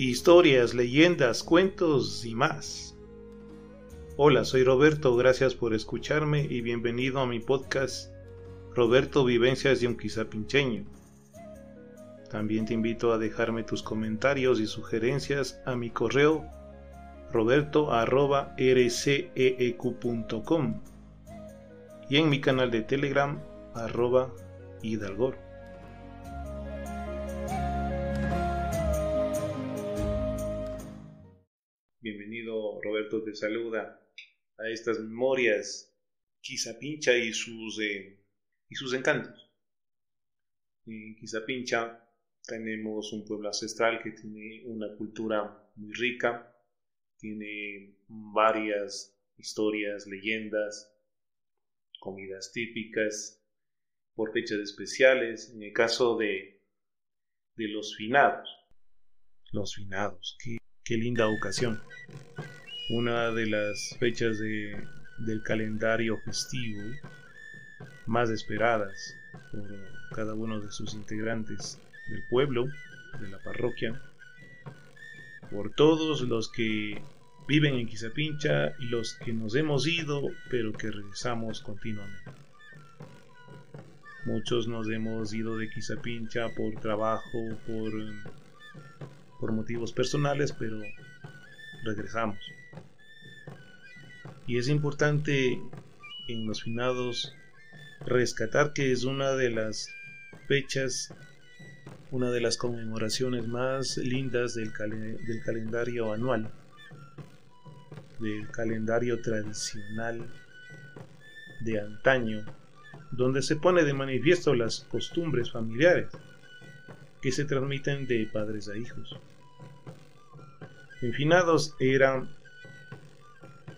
Historias, leyendas, cuentos y más. Hola, soy Roberto, gracias por escucharme y bienvenido a mi podcast Roberto Vivencias de un Quizapincheño. También te invito a dejarme tus comentarios y sugerencias a mi correo roberto@rceeq.com y en mi canal de Telegram @hidalgor. Bienvenido, Roberto te saluda a estas memorias Quizapincha y sus encantos. En Quizapincha tenemos un pueblo ancestral que tiene una cultura muy rica, tiene varias historias, leyendas, comidas típicas por fechas especiales. En el caso de los finados, qué linda ocasión. Una de las fechas del calendario festivo más esperadas por cada uno de sus integrantes del pueblo, de la parroquia, por todos los que viven en Quizapincha y los que nos hemos ido pero que regresamos continuamente. Muchos nos hemos ido de Quizapincha por trabajo, por motivos personales, pero regresamos. Y es importante en los finados rescatar que es una de las fechas, una de las conmemoraciones más lindas del calendario anual, del calendario tradicional de antaño, donde se pone de manifiesto las costumbres familiares que se transmiten de padres a hijos. En finados era,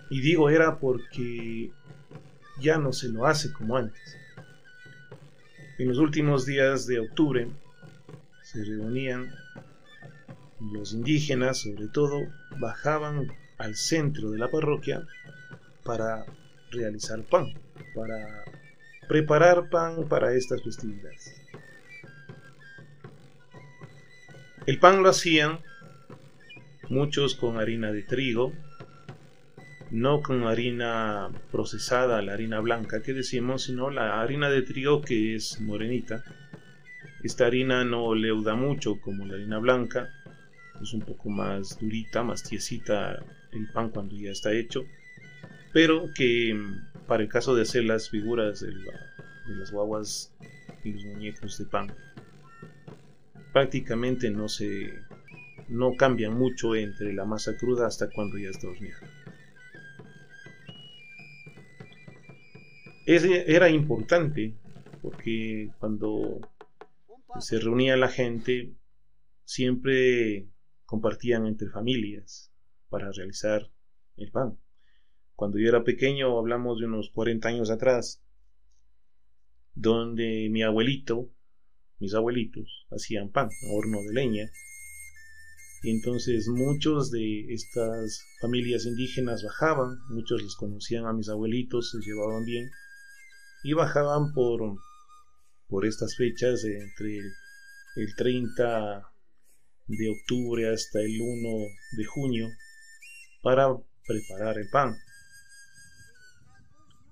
y digo era porque ya no se lo hace como antes. En los últimos días de octubre se reunían los indígenas, sobre todo, bajaban al centro de la parroquia para realizar pan, para preparar pan para estas festividades. El pan lo hacían muchos con harina de trigo, no con harina procesada, la harina blanca que decimos, sino la harina de trigo que es morenita. Esta harina no leuda mucho como la harina blanca, es un poco más durita, más tiesita el pan cuando ya está hecho, pero que para el caso de hacer las figuras de las guaguas y los muñecos de pan, prácticamente no cambian mucho entre la masa cruda hasta cuando ya está horneada. Era importante porque cuando se reunía la gente siempre compartían entre familias para realizar el pan. Cuando yo era pequeño, hablamos de unos 40 años atrás, donde mis abuelitos hacían pan a horno de leña, y entonces muchos de estas familias indígenas bajaban, muchos les conocían a mis abuelitos, se llevaban bien y bajaban por estas fechas entre el 30 de octubre hasta el 1 de junio para preparar el pan.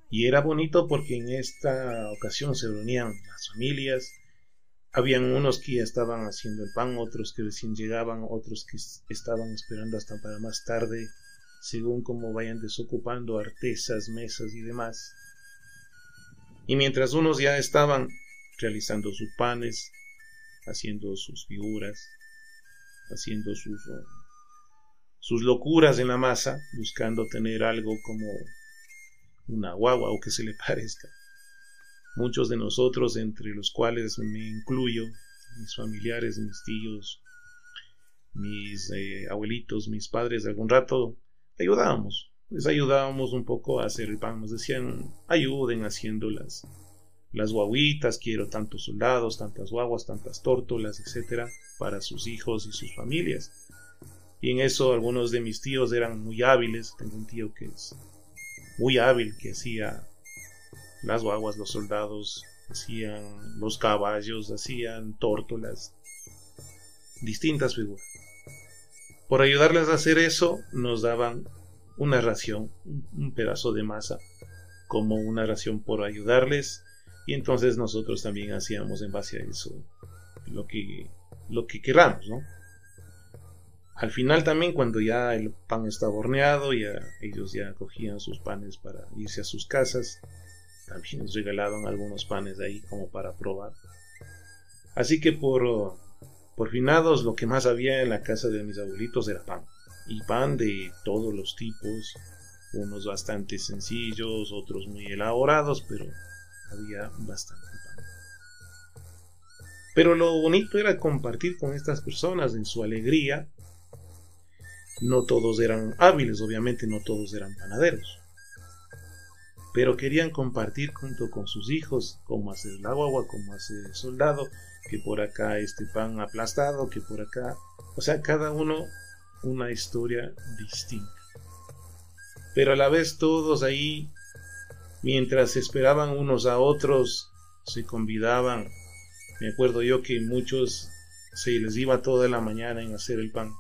Y era bonito porque en esta ocasión se reunían las familias. Habían unos que ya estaban haciendo el pan, otros que recién llegaban, otros que estaban esperando hasta para más tarde, según cómo vayan desocupando artesas, mesas y demás. Y mientras unos ya estaban realizando sus panes, haciendo sus figuras, haciendo sus locuras en la masa, buscando tener algo como una guagua o que se le parezca. Muchos de nosotros, entre los cuales me incluyo, mis familiares, mis tíos, mis abuelitos, mis padres, algún rato ayudábamos. Les ayudábamos un poco a hacer el pan. Nos decían, ayuden haciendo las guaguitas, quiero tantos soldados, tantas guaguas, tantas tórtolas, etcétera, para sus hijos y sus familias. Y en eso algunos de mis tíos eran muy hábiles. Tengo un tío que es muy hábil, que hacía las guaguas, los soldados, hacían los caballos, hacían tórtolas, distintas figuras. Por ayudarles a hacer eso, nos daban una ración, un pedazo de masa, como una ración por ayudarles, y entonces nosotros también hacíamos en base a eso lo que queramos, ¿no? Al final también, cuando ya el pan estaba horneado, ya ellos ya cogían sus panes para irse a sus casas. También nos regalaban algunos panes de ahí como para probar. Así que por finados lo que más había en la casa de mis abuelitos era pan. Y pan de todos los tipos, unos bastante sencillos, otros muy elaborados, pero había bastante pan. Pero lo bonito era compartir con estas personas en su alegría. No todos eran hábiles, obviamente no todos eran panaderos, pero querían compartir junto con sus hijos cómo hacer la guagua, cómo hacer el soldado, que por acá este pan aplastado, que por acá, o sea, cada uno una historia distinta. Pero a la vez todos ahí, mientras esperaban unos a otros, se convidaban. Me acuerdo yo que muchos se les iba toda la mañana en hacer el pan,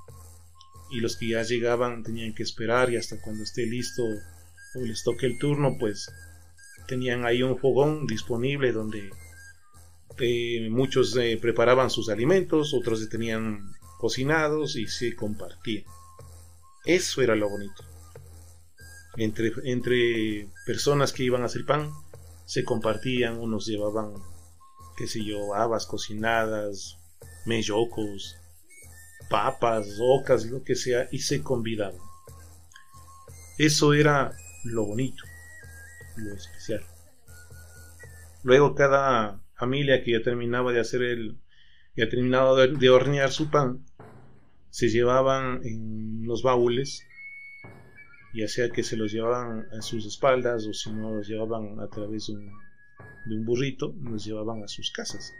y los que ya llegaban tenían que esperar, y hasta cuando esté listo o les toque el turno, pues tenían ahí un fogón disponible donde muchos preparaban sus alimentos, otros se tenían cocinados y se compartían. Eso era lo bonito. Entre personas que iban a hacer pan, se compartían. Unos llevaban, qué sé yo, habas cocinadas, mellocos, papas, ocas, lo que sea, y se convidaban. Eso era lo bonito, lo especial. Luego cada familia que ya terminaba de ya terminaba de hornear su pan, se llevaban en los baúles, ya sea que se los llevaban a sus espaldas o si no los llevaban a través de un burrito, los llevaban a sus casas.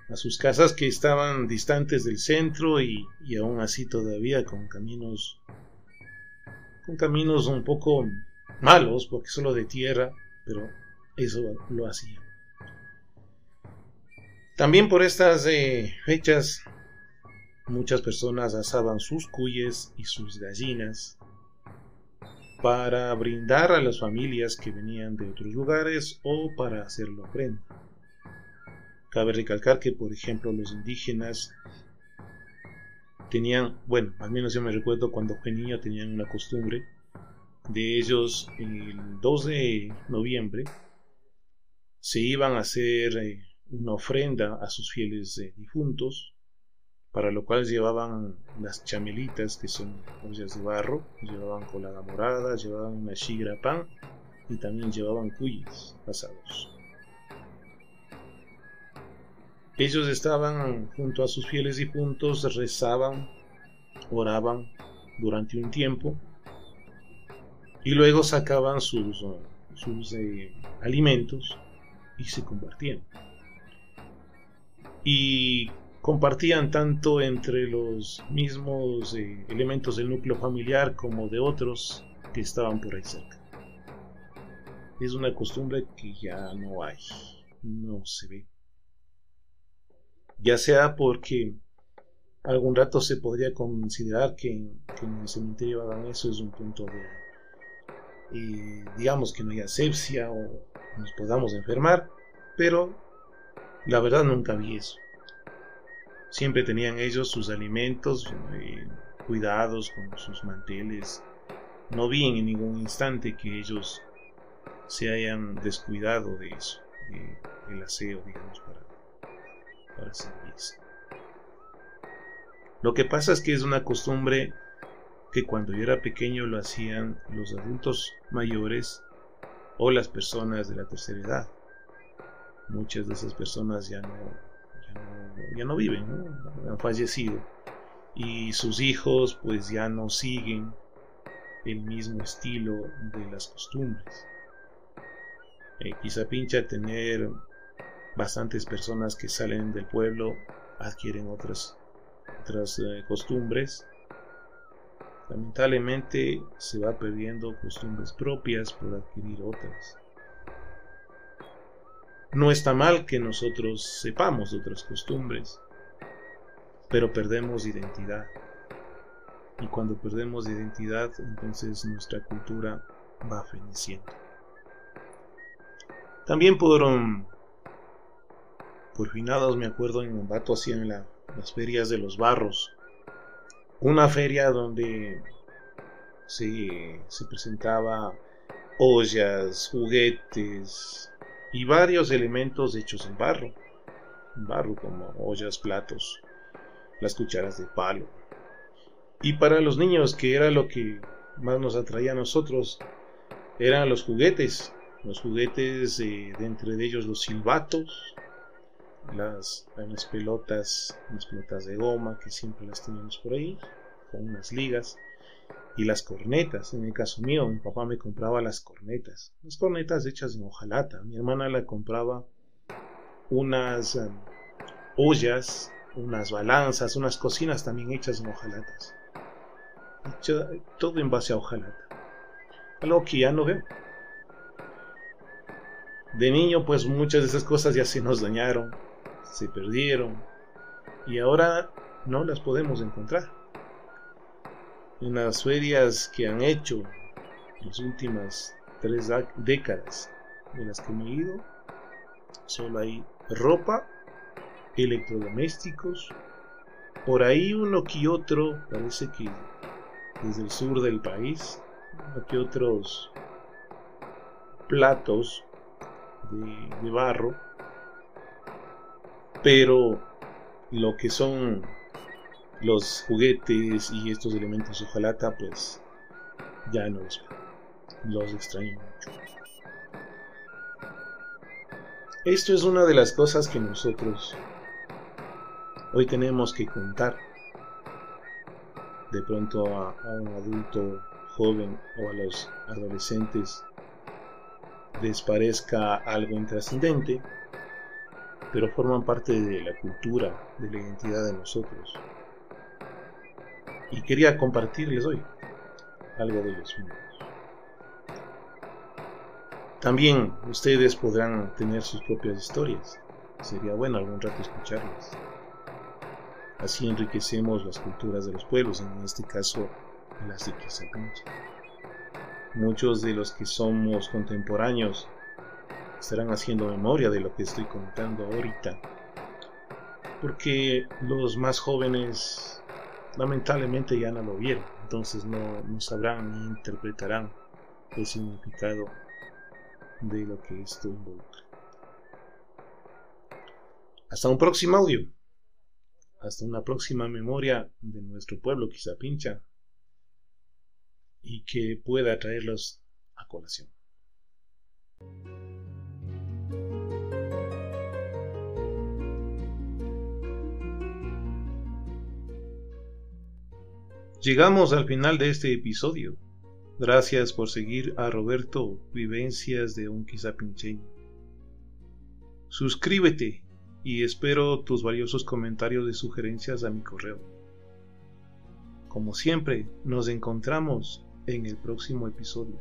A sus casas que estaban distantes del centro y aún así todavía con caminos un poco malos, porque solo de tierra, pero eso lo hacían. También por estas fechas, muchas personas asaban sus cuyes y sus gallinas para brindar a las familias que venían de otros lugares o para hacerlo ofrenda. Cabe recalcar que, por ejemplo, los indígenas tenían, bueno, al menos yo me recuerdo cuando fui niño, tenían una costumbre de ellos el 2 de noviembre se iban a hacer una ofrenda a sus fieles difuntos, para lo cual llevaban las chamelitas, que son ollas de barro, llevaban colada morada, llevaban una shigra pan y también llevaban cuyes asados. Ellos estaban junto a sus fieles difuntos, rezaban, oraban durante un tiempo y luego sacaban sus alimentos y se compartían. Y compartían tanto entre los mismos elementos del núcleo familiar como de otros que estaban por ahí cerca. Es una costumbre que ya no hay, no se ve. Ya sea porque algún rato se podría considerar que en el cementerio hagan eso, es un punto de, digamos, que no haya asepsia o nos podamos enfermar, pero la verdad nunca vi eso. Siempre tenían ellos sus alimentos cuidados con sus manteles. No vi en ningún instante que ellos se hayan descuidado de eso, del aseo, digamos, para servirse. Lo que pasa es que es una costumbre que cuando yo era pequeño lo hacían los adultos mayores o las personas de la tercera edad. Muchas de esas personas ya no viven, ¿no? Han fallecido, y sus hijos pues ya no siguen el mismo estilo de las costumbres. Quizá pincha tener bastantes personas que salen del pueblo, adquieren otras costumbres. Lamentablemente se va perdiendo costumbres propias por adquirir otras. No está mal que nosotros sepamos de otras costumbres, pero perdemos identidad. y cuando perdemos identidad, entonces nuestra cultura va feneciendo. También por finados, me acuerdo, en Ambato hacían las ferias de los barros, una feria donde se presentaba ollas, juguetes y varios elementos hechos en barro como ollas, platos, las cucharas de palo. Y para los niños, que era lo que más nos atraía a nosotros, eran los juguetes, de entre ellos los silbatos, las pelotas de goma que siempre las teníamos por ahí, con unas ligas, y las cornetas. En el caso mío, mi papá me compraba las cornetas hechas en hojalata. Mi hermana le compraba unas ollas, unas balanzas, unas cocinas también hechas en hojalatas. Todo en base a hojalata. Algo que ya no veo. De niño, pues muchas de esas cosas ya se nos dañaron, se perdieron, y ahora no las podemos encontrar. En las ferias que han hecho las últimas 3 décadas de las que me he ido, solo hay ropa, electrodomésticos, por ahí uno que otro, parece que desde el sur del país, uno que otros platos de barro, pero lo que son los juguetes y estos elementos de hojalata, pues ya no los extraño mucho. Esto es una de las cosas que nosotros hoy tenemos que contar. De pronto a un adulto joven o a los adolescentes les parezca algo intrascendente, pero forman parte de la cultura, de la identidad de nosotros. Y quería compartirles hoy algo de ellos mismos. También ustedes podrán tener sus propias historias. Sería bueno algún rato escucharlas. Así enriquecemos las culturas de los pueblos, en este caso las de Quizapincha. Muchos de los que somos contemporáneos estarán haciendo memoria de lo que estoy contando ahorita, porque los más jóvenes lamentablemente ya no lo vieron, entonces no sabrán ni interpretarán el significado de lo que esto involucra. Hasta un próximo audio, hasta una próxima memoria de nuestro pueblo Quizapincha, y que pueda traerlos a colación. Llegamos al final de este episodio. Gracias por seguir a Roberto Vivencias de un Quizapincheño. Suscríbete y espero tus valiosos comentarios y sugerencias a mi correo. Como siempre, nos encontramos en el próximo episodio.